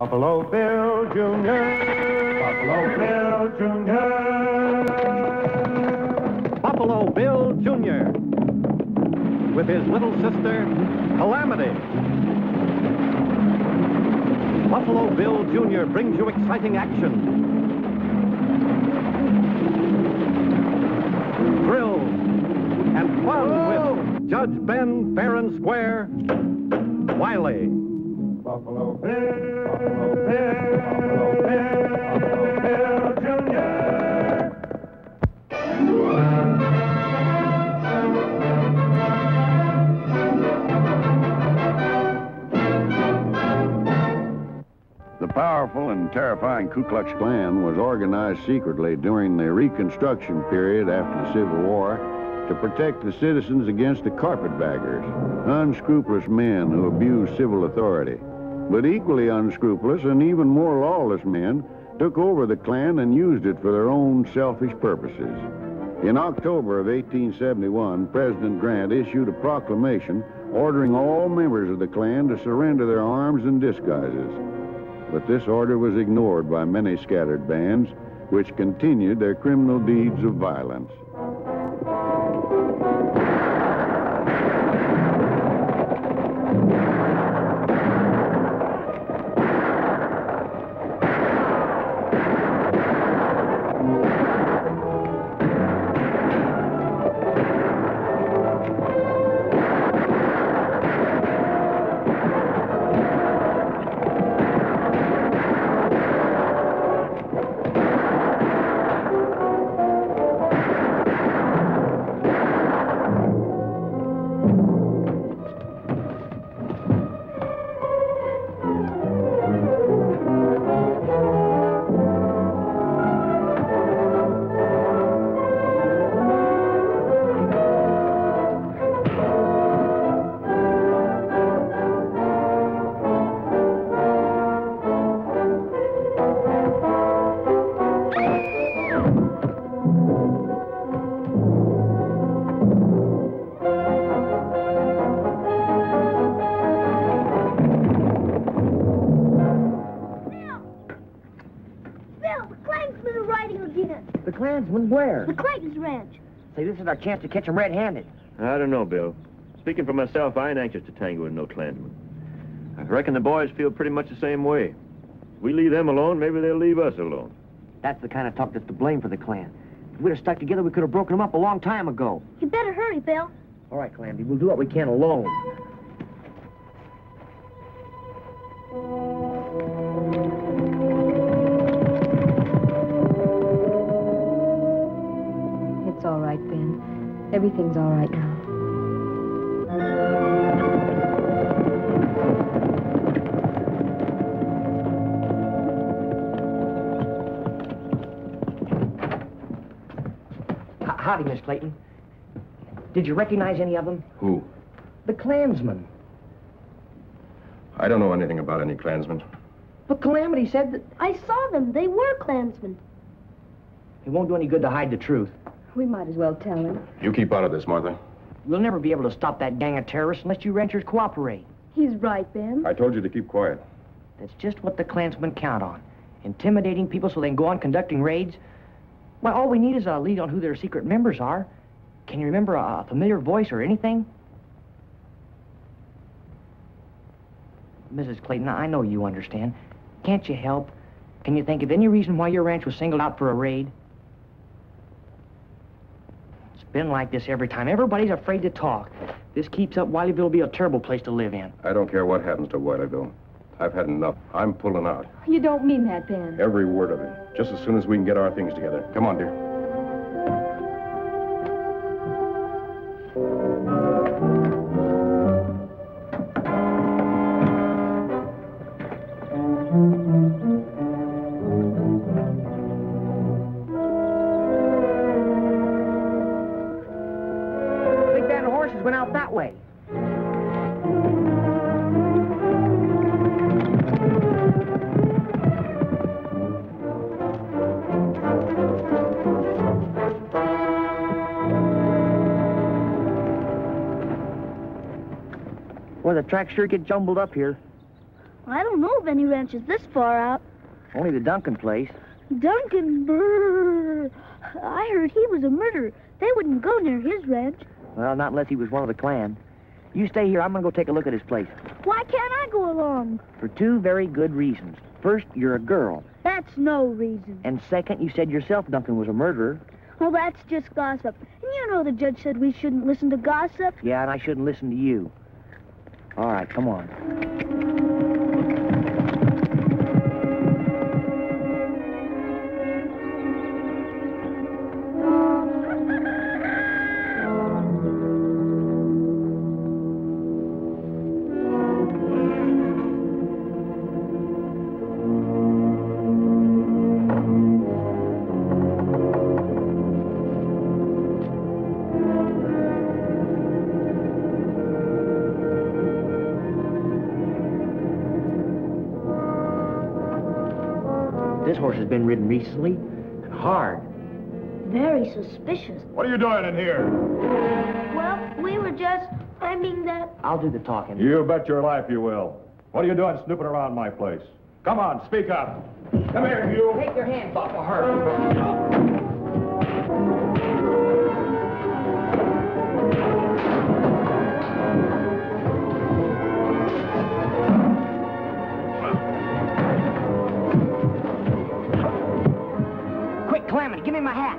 Buffalo Bill Jr. Buffalo Bill Jr. Buffalo Bill Jr. with his little sister, Calamity. Buffalo Bill Jr. brings you exciting action, thrills, and fun with Judge Ben fair and square, Wiley. Buffalo Bill, Buffalo Bill, Buffalo Bill, Buffalo Bill Jr. The powerful and terrifying Ku Klux Klan was organized secretly during the Reconstruction period after the Civil War to protect the citizens against the carpetbaggers, unscrupulous men who abused civil authority. But equally unscrupulous and even more lawless men took over the Klan and used it for their own selfish purposes. In October of 1871, President Grant issued a proclamation ordering all members of the Klan to surrender their arms and disguises. But this order was ignored by many scattered bands, which continued their criminal deeds of violence. Where? The Clayton's ranch. Say, this is our chance to catch him red-handed. I don't know, Bill. Speaking for myself, I ain't anxious to tangle with no Klansmen. I reckon the boys feel pretty much the same way. If we leave them alone, maybe they'll leave us alone. That's the kind of talk that's to blame for the Klan. If we'd have stuck together, we could have broken them up a long time ago. You better hurry, Bill. All right, Calamity, we'll do what we can alone. It's all right, Ben. Everything's all right now. Howdy, Miss Clayton. Did you recognize any of them? Who? The Klansmen. I don't know anything about any Klansmen. But Calamity said that... I saw them. They were Klansmen. It won't do any good to hide the truth. We might as well tell him. You keep out of this, Martha. We'll never be able to stop that gang of terrorists unless you ranchers cooperate. He's right, Ben. I told you to keep quiet. That's just what the Klansmen count on. Intimidating people so they can go on conducting raids. Why, all we need is a lead on who their secret members are. Can you remember a familiar voice or anything? Mrs. Clayton, I know you understand. Can't you help? Can you think of any reason why your ranch was singled out for a raid? It's been like this every time. Everybody's afraid to talk. This keeps up, Wileyville will be a terrible place to live in. I don't care what happens to Wileyville. I've had enough. I'm pulling out. You don't mean that, Ben. Every word of it. Just as soon as we can get our things together. Come on, dear. Big band of horses went out that way. Boy, the tracks sure get jumbled up here. I don't know of any ranches this far out. Only the Duncan place. Duncan, brrr. I heard he was a murderer. They wouldn't go near his ranch. Well, not unless he was one of the clan. You stay here. I'm going to go take a look at his place. Why can't I go along? For two very good reasons. First, you're a girl. That's no reason. And second, you said yourself Duncan was a murderer. Well, that's just gossip. And you know the judge said we shouldn't listen to gossip. Yeah, and I shouldn't listen to you. All right, come on. This horse has been ridden recently and hard. Very suspicious. What are you doing in here? Well, we were just, I'll do the talking. You bet your life you will. What are you doing snooping around my place? Come on, speak up. Come here, you. Take your hands off of her. Quick, Calamity, give me my hat.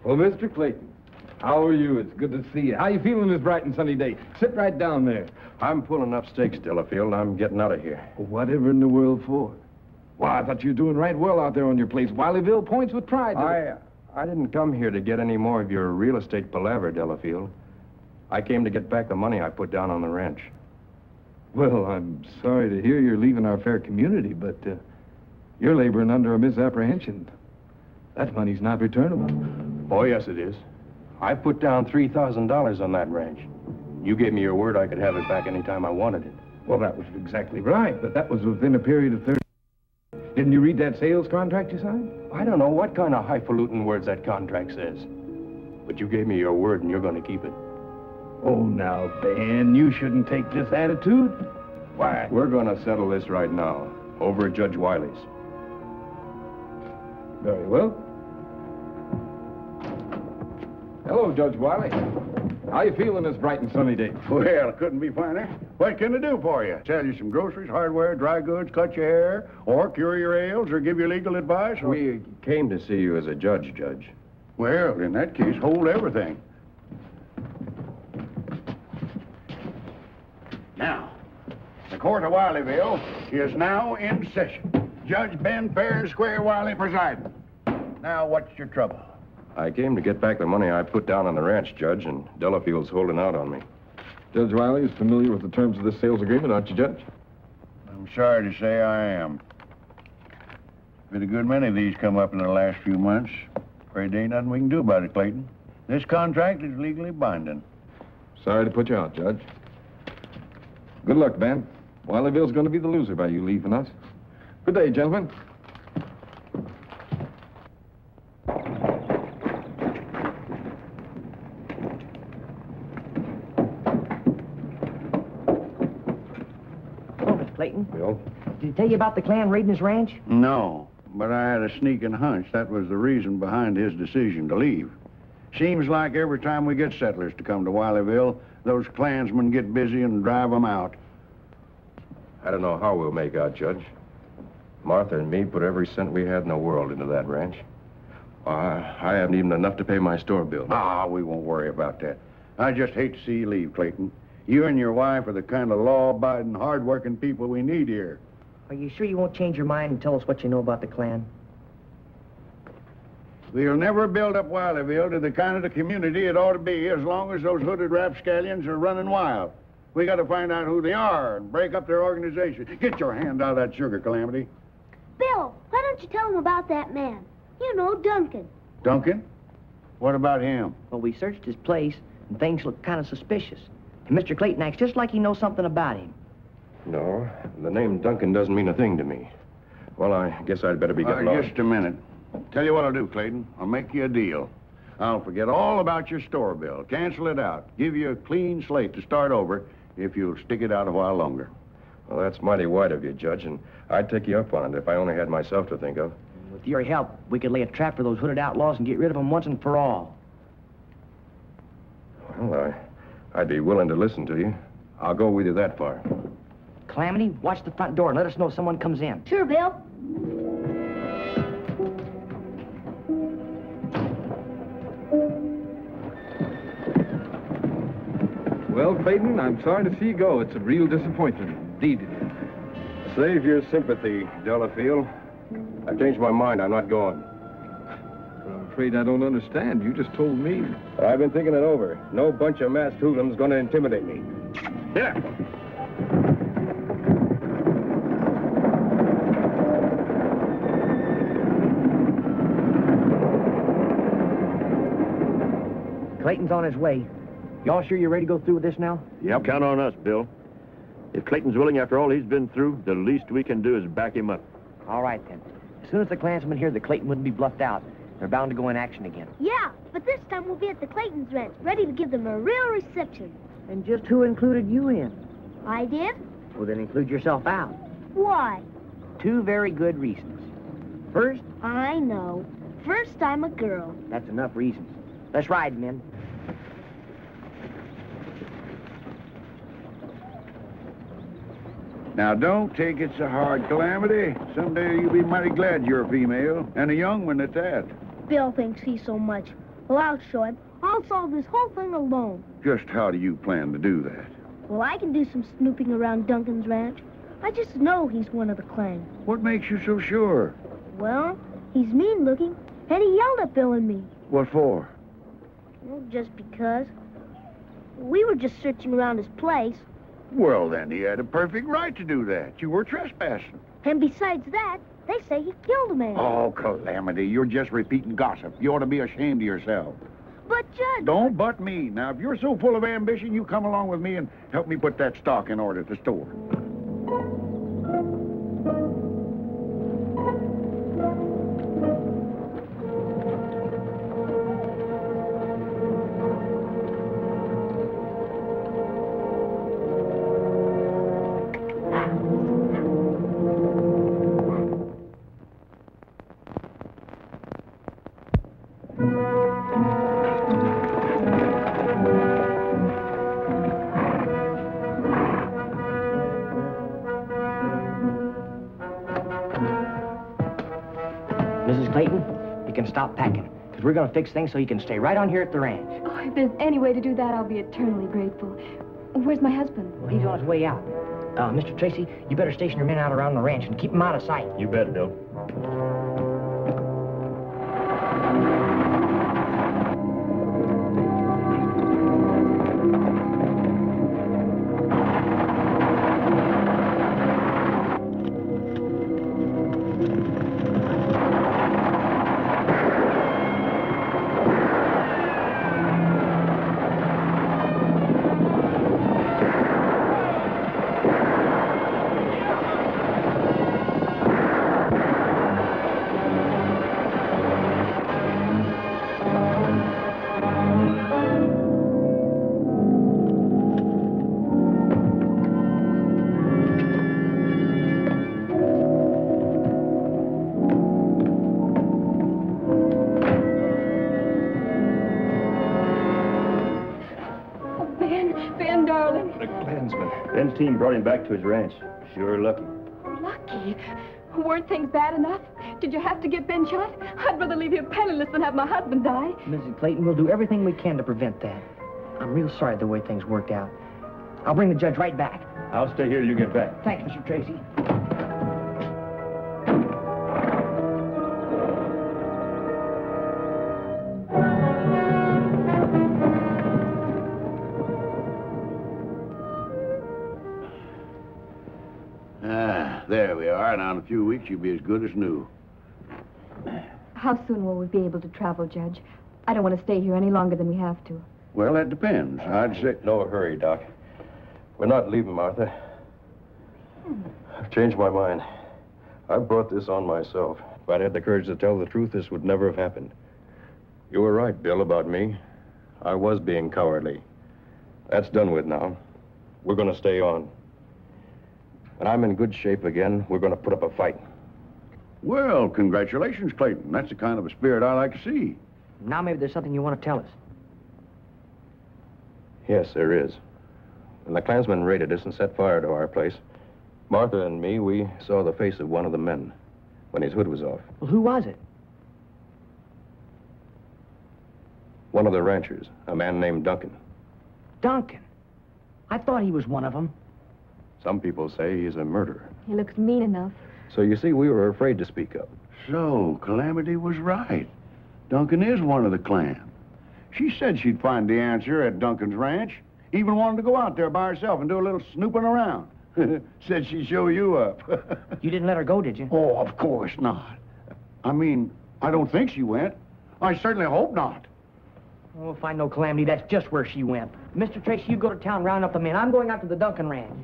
Well, Mr. Clayton, how are you? It's good to see you. How you feeling this bright and sunny day? Sit right down there. I'm pulling up stakes, Delafield. I'm getting out of here. Whatever in the world for? Why, I thought you were doing right well out there on your place. Wileyville points with pride. I didn't come here to get any more of your real estate palaver, Delafield. I came to get back the money I put down on the ranch. Well, I'm sorry to hear you're leaving our fair community, but you're laboring under a misapprehension. That money's not returnable. Oh, yes, it is. I put down $3,000 on that ranch. You gave me your word I could have it back any time I wanted it. Well, that was exactly right, but that was within a period of 30. Didn't you read that sales contract you signed? I don't know what kind of highfalutin words that contract says. But you gave me your word, and you're going to keep it. Oh, now, Ben, you shouldn't take this attitude. Why? We're going to settle this right now, over at Judge Wiley's. Very well. Hello, Judge Wiley. How you feeling this bright and sunny day? Well, couldn't be finer. What can I do for you? Sell you some groceries, hardware, dry goods, cut your hair, or cure your ails, or give you legal advice? Or... We came to see you as a judge, Judge. Well, in that case, hold everything. Now, the court of Wileyville is now in session. Judge Ben Fair and Square Wiley presiding. Now, what's your trouble? I came to get back the money I put down on the ranch, Judge, and Delafield's holding out on me. Judge Wiley is familiar with the terms of this sales agreement, aren't you, Judge? I'm sorry to say I am. Been a good many of these come up in the last few months. Afraid there ain't nothing we can do about it, Clayton. This contract is legally binding. Sorry to put you out, Judge. Good luck, Ben. Wileyville's going to be the loser by you leaving us. Good day, gentlemen. Clayton? Bill? Did he tell you about the clan raiding his ranch? No, but I had a sneaking hunch that was the reason behind his decision to leave. Seems like every time we get settlers to come to Wileyville, those Klansmen get busy and drive them out. I don't know how we'll make out, Judge. Martha and me put every cent we had in the world into that ranch. I haven't even enough to pay my store bill. Ah, we won't worry about that. I just hate to see you leave, Clayton. You and your wife are the kind of law-abiding, hard-working people we need here. Are you sure you won't change your mind and tell us what you know about the clan? We'll never build up Wileyville to the kind of the community it ought to be as long as those hooded rapscallions are running wild. We got to find out who they are and break up their organization. Get your hand out of that sugar, Calamity. Bill, why don't you tell him about that man? You know, Duncan. Duncan? What about him? Well, we searched his place, and things look kind of suspicious. And Mr. Clayton acts just like he knows something about him. No, the name Duncan doesn't mean a thing to me. Well, I guess I'd better be getting on. Just a minute. Tell you what I'll do, Clayton. I'll make you a deal. I'll forget all about your store bill, cancel it out, give you a clean slate to start over if you'll stick it out a while longer. Well, that's mighty white of you, Judge, and I'd take you up on it if I only had myself to think of. With your help, we could lay a trap for those hooded outlaws and get rid of them once and for all. Well, I'd be willing to listen to you. I'll go with you that far. Calamity, watch the front door and let us know if someone comes in. Sure, Bill. Well, Clayton, I'm sorry to see you go. It's a real disappointment. Indeed it is. Save your sympathy, Delafield. I've changed my mind. I'm not going. But I'm afraid I don't understand. You just told me. But I've been thinking it over. No bunch of masked hoodlums going to intimidate me. Here. Clayton's on his way. Y'all sure you're ready to go through with this now? Yep. Count on us, Bill. If Clayton's willing after all he's been through, the least we can do is back him up. All right, then. As soon as the Klansmen hear that Clayton wouldn't be bluffed out, they're bound to go in action again. Yeah, but this time we'll be at the Clayton's ranch, ready to give them a real reception. And just who included you in? I did? Well, then include yourself out. Why? 2 very good reasons. First, I know. First, I'm a girl. that's enough reasons. Let's ride, men. Now, don't take it so hard, Calamity. Someday you'll be mighty glad you're a female, and a young one at that. Bill thinks he's so much. Well, I'll show him. I'll solve this whole thing alone. Just how do you plan to do that? Well, I can do some snooping around Duncan's ranch. I just know he's one of the clan. What makes you so sure? Well, he's mean-looking, and he yelled at Bill and me. What for? Well, just because. We were just searching around his place. Well, then, he had a perfect right to do that. You were trespassing. And besides that, they say he killed a man. Oh, Calamity, you're just repeating gossip. You ought to be ashamed of yourself. But, Judge... Don't butt me. Now, if you're so full of ambition, you come along with me and help me put that stock in order at the store. Mrs. Clayton, you can stop packing, because we're going to fix things so you can stay right on here at the ranch. Oh, if there's any way to do that, I'll be eternally grateful. Where's my husband? Well, he's on his way out. Mr. Tracy, you better station your men out around the ranch and keep them out of sight. You bet, Bill. Ben, darling. The Klansman. Ben's team brought him back to his ranch. Sure lucky. Lucky. Weren't things bad enough? Did you have to get Ben shot? I'd rather leave here penniless than have my husband die. Mrs. Clayton, we'll do everything we can to prevent that. I'm real sorry the way things worked out. I'll bring the judge right back. I'll stay here till you get back. Thanks, Mr. Tracy. fire now. In a few weeks, you'll be as good as new. How soon will we be able to travel, Judge? I don't want to stay here any longer than we have to. Well, that depends. I'd say... No hurry, Doc. We're not leaving, Martha. I've changed my mind. I brought this on myself. If I'd had the courage to tell the truth, this would never have happened. You were right, Bill, about me. I was being cowardly. That's done with now. We're going to stay on. When I'm in good shape again, we're going to put up a fight. Well, congratulations, Clayton. That's the kind of a spirit I like to see. Now maybe there's something you want to tell us. Yes, there is. When the Klansmen raided us and set fire to our place, Martha and me, we saw the face of one of the men when his hood was off. Well, who was it? One of the ranchers, a man named Duncan. Duncan? I thought he was one of them. Some people say he's a murderer. He looks mean enough. So you see, we were afraid to speak up. So, Calamity was right. Duncan is one of the clan. She said she'd find the answer at Duncan's ranch. Even wanted to go out there by herself and do a little snooping around. Said she'd show you up. You didn't let her go, did you? Oh, of course not. I mean, I don't think she went. I certainly hope not. Oh, if I know Calamity, that's just where she went. Mr. Tracy, you go to town, round up the men. I'm going out to the Duncan ranch.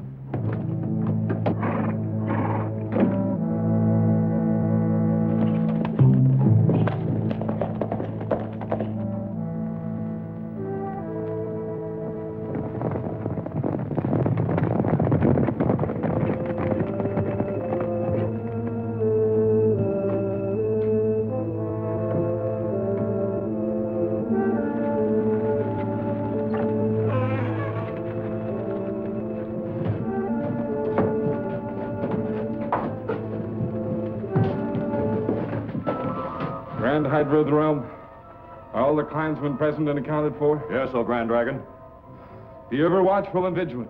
Grand Hydra of the realm. Are all the Klansmen present and accounted for? Yes, O Grand Dragon. Be ever watchful and vigilant.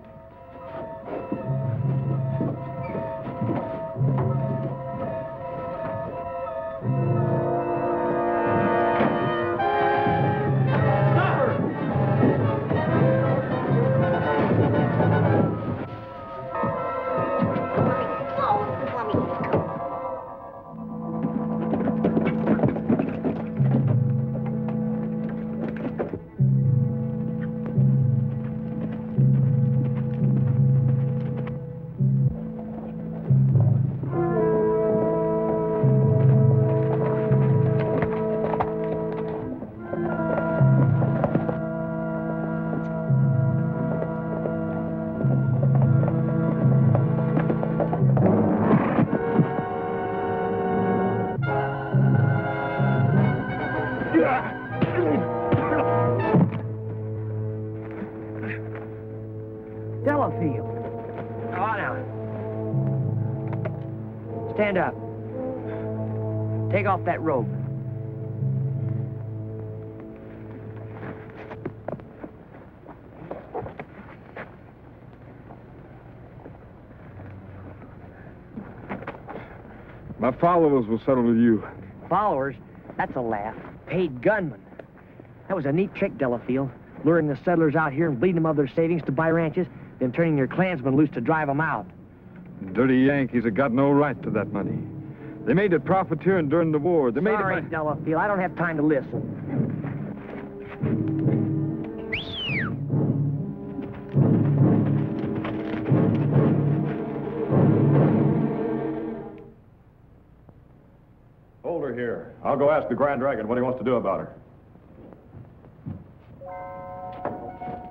Delafield. Oh, now. Stand up. Take off that robe. My followers will settle with you. Followers? That's a laugh. Paid gunmen. That was a neat trick, Delafield. Luring the settlers out here and bleeding them of their savings to buy ranches, then turning your Klansmen loose to drive them out. Dirty Yankees have got no right to that money. They made it profiteering during the war. They made Sorry, it... Delafield, I don't have time to listen. Hold her here. I'll go ask the Grand Dragon what he wants to do about her.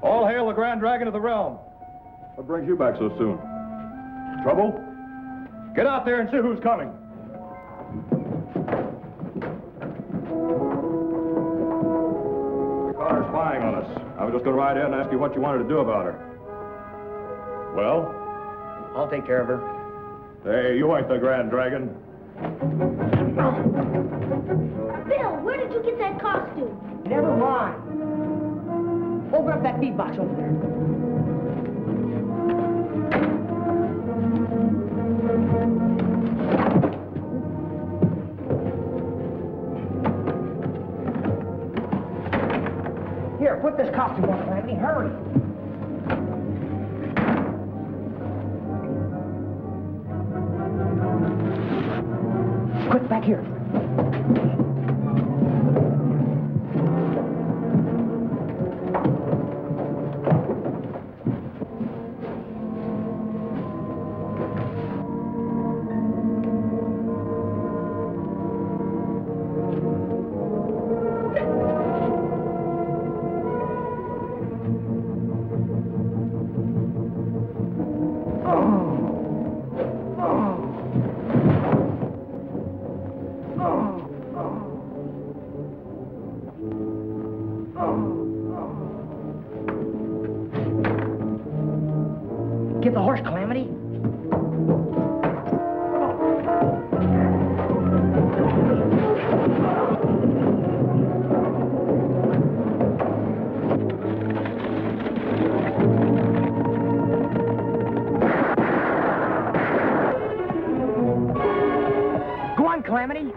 All hail the Grand Dragon of the realm. What brings you back so soon? Trouble? Get out there and see who's coming. The car's spying on us. I was just going to ride in and ask you what you wanted to do about her. Well? I'll take care of her. Hey, you ain't the Grand Dragon. Bill, where did you get that costume? Never mind. Open up that meat box over there. Here, put this costume on, Calamity. Hurry. Back here. Get the horse, Calamity. Go on, Calamity.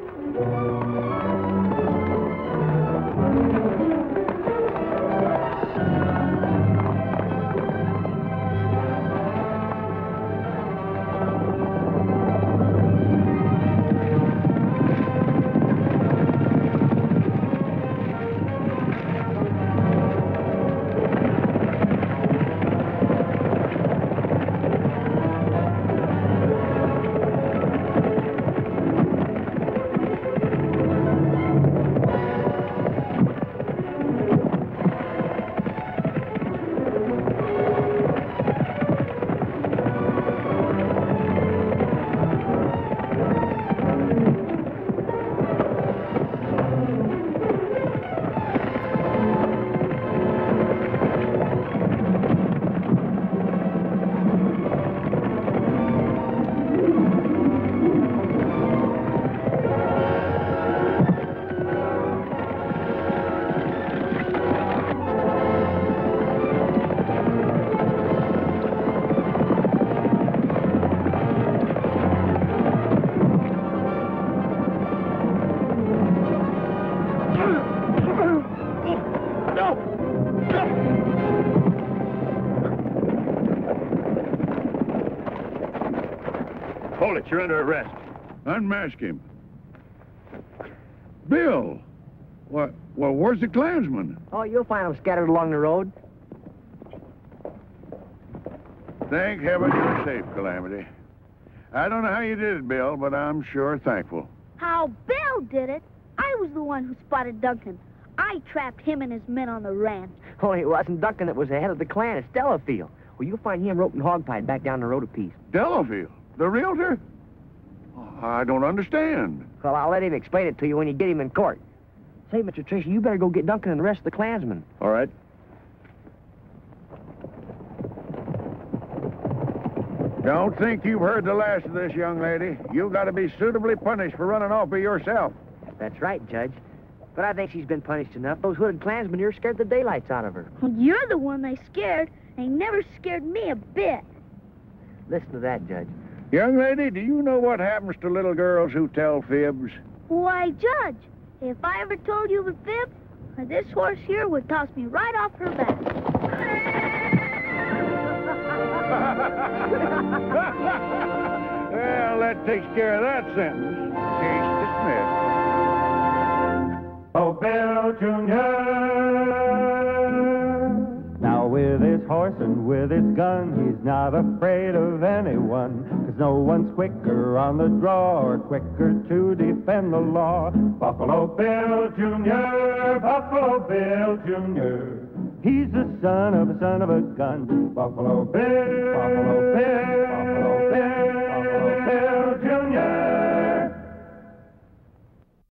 Hold it, you're under arrest. Unmask him. Bill! What? Well, where's the Klansman? Oh, you'll find them scattered along the road. Thank heaven you're safe, Calamity. I don't know how you did it, Bill, but I'm sure thankful. How Bill did it? I was the one who spotted Duncan. I trapped him and his men on the ranch. Only it wasn't Duncan that was the head of the clan. It's Delafield. Well, you'll find him roping hogtied back down the road a piece. Delafield? The realtor? Oh, I don't understand. Well, I'll let him explain it to you when you get him in court. Say, Mr. Tracy, you better go get Duncan and the rest of the Klansmen. All right. Don't think you've heard the last of this, young lady. You got to be suitably punished for running off by yourself. That's right, Judge. But I think she's been punished enough. Those hooded Klansmen here scared the daylights out of her. You're the one they scared. They never scared me a bit. Listen to that, Judge. Young lady, do you know what happens to little girls who tell fibs? Why, Judge, if I ever told you the fib, this horse here would toss me right off her back. Well, that takes care of that sentence. Case dismissed. Oh, Bill Jr. Now with his horse and with his gun, he's not afraid of anyone, 'cause no one's quicker on the draw or quicker to defend the law. Buffalo Bill Jr., Buffalo Bill Jr. He's the son of a gun. Buffalo Bill, Buffalo Bill, Buffalo Bill.